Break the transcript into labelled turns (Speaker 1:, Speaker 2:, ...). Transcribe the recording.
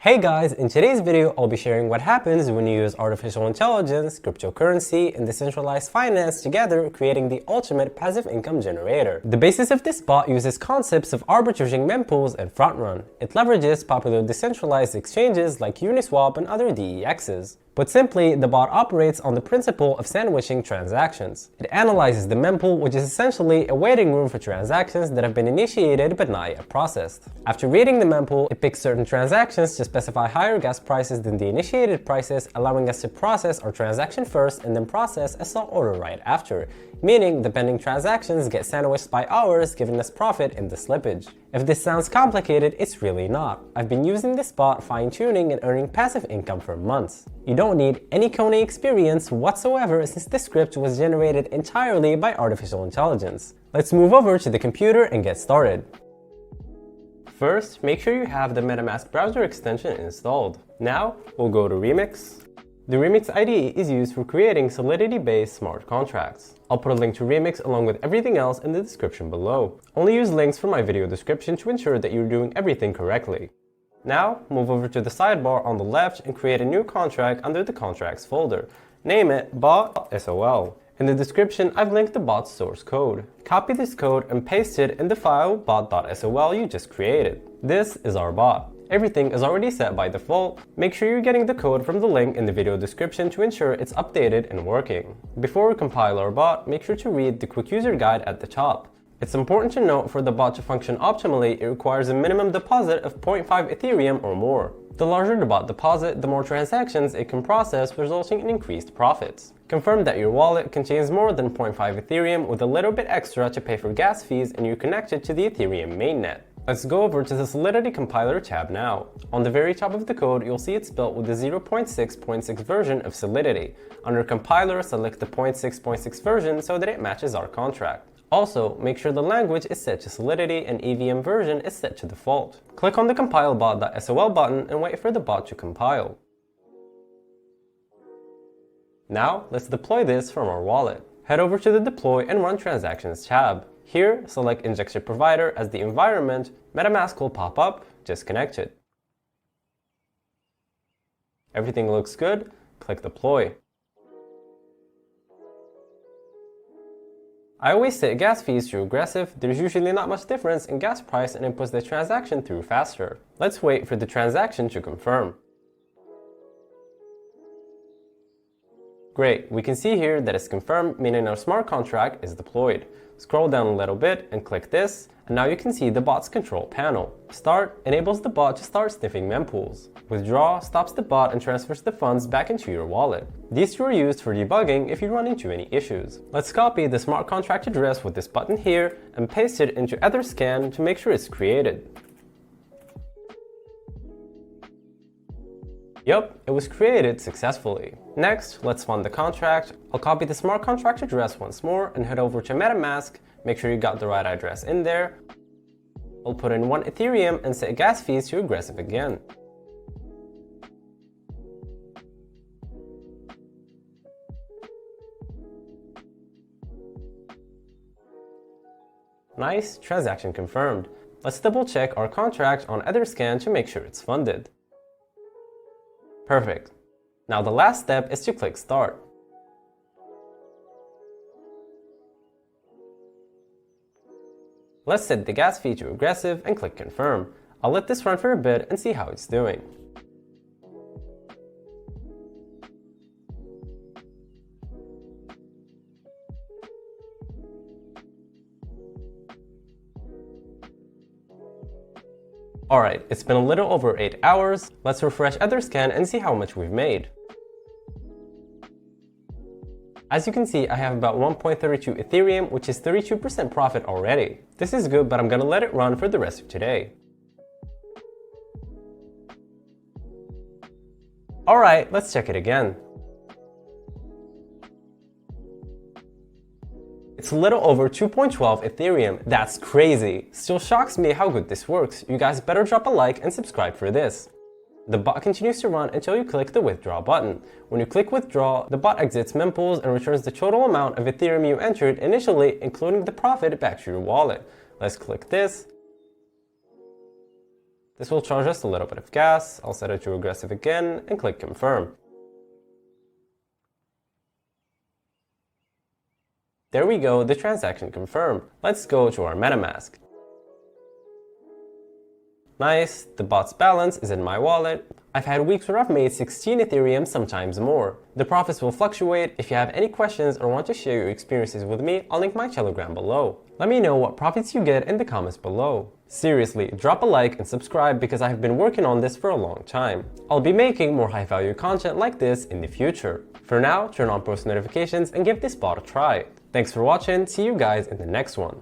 Speaker 1: Hey guys, in today's video, I'll be sharing what happens when you use artificial intelligence, cryptocurrency, and decentralized finance together, creating the ultimate passive income generator. The basis of this bot uses concepts of arbitraging mempools and front run. It leverages popular decentralized exchanges like Uniswap and other DEXs. Put simply, the bot operates on the principle of sandwiching transactions. It analyzes the mempool, which is essentially a waiting room for transactions that have been initiated but not yet processed. After reading the mempool, it picks certain transactions to specify higher gas prices than the initiated prices, allowing us to process our transaction first and then process a sell order right after, meaning the pending transactions get sandwiched by ours, giving us profit in the slippage. If this sounds complicated, it's really not. I've been using this bot, fine-tuning and earning passive income for months. You don't need any coding experience whatsoever since the script was generated entirely by artificial intelligence. Let's move over to the computer and get started. First, make sure you have the MetaMask browser extension installed. Now, we'll go to Remix. The Remix IDE is used for creating Solidity-based smart contracts. I'll put a link to Remix along with everything else in the description below. Only use links from my video description to ensure that you're doing everything correctly. Now, move over to the sidebar on the left and create a new contract under the Contracts folder. Name it bot.sol. In the description, I've linked the bot's source code. Copy this code and paste it in the file bot.sol you just created. This is our bot. Everything is already set by default. Make sure you're getting the code from the link in the video description to ensure it's updated and working. Before we compile our bot, make sure to read the quick user guide at the top. It's important to note for the bot to function optimally, it requires a minimum deposit of 0.5 ethereum or more. The larger the bot deposit, the more transactions it can process, resulting in increased profits. Confirm that your wallet contains more than 0.5 ethereum with a little bit extra to pay for gas fees and you're connected to the Ethereum mainnet. Let's go over to the Solidity compiler tab now. On the very top of the code, you'll see it's built with the 0.6.6 version of Solidity. Under compiler, select the 0.6.6 version so that it matches our contract. Also, make sure the language is set to Solidity and EVM version is set to default. Click on the compile bot.sol button and wait for the bot to compile. Now, let's deploy this from our wallet. Head over to the Deploy and Run Transactions tab. Here, select Injected Provider as the environment. MetaMask will pop up, just connect it. Everything looks good, click Deploy. I always set gas fees to aggressive. There's usually not much difference in gas price and it puts the transaction through faster. Let's wait for the transaction to confirm. Great, we can see here that it's confirmed, meaning our smart contract is deployed. Scroll down a little bit and click this, and now you can see the bot's control panel. Start enables the bot to start sniffing mempools. Withdraw stops the bot and transfers the funds back into your wallet. These two are used for debugging if you run into any issues. Let's copy the smart contract address with this button here and paste it into Etherscan to make sure it's created. Yup, it was created successfully. Next, let's fund the contract. I'll copy the smart contract address once more and head over to MetaMask. Make sure you got the right address in there. I'll put in 1 Ethereum and set gas fees to aggressive again. Nice, transaction confirmed. Let's double check our contract on Etherscan to make sure it's funded. Perfect. Now the last step is to click Start. Let's set the gas fee to aggressive and click Confirm. I'll let this run for a bit and see how it's doing. Alright, it's been a little over 8 hours. Let's refresh Etherscan and see how much we've made. As you can see, I have about 1.32 Ethereum, which is 32% profit already. This is good, but I'm gonna let it run for the rest of today. Alright, let's check it again. It's a little over 2.12 Ethereum. That's crazy. Still shocks me how good this works. You guys better drop a like and subscribe for this. The bot continues to run until you click the Withdraw button. When you click Withdraw, the bot exits mempools and returns the total amount of Ethereum you entered initially, including the profit back to your wallet. Let's click this. This will charge us a little bit of gas. I'll set it to regressive again and click confirm. There we go, the transaction confirmed. Let's go to our MetaMask. Nice, the bot's balance is in my wallet. I've had weeks where I've made 16 Ethereum, sometimes more. The profits will fluctuate. If you have any questions or want to share your experiences with me, I'll link my Telegram below. Let me know what profits you get in the comments below. Seriously, drop a like and subscribe because I have been working on this for a long time. I'll be making more high value content like this in the future. For now, turn on post notifications and give this bot a try. Thanks for watching, see you guys in the next one.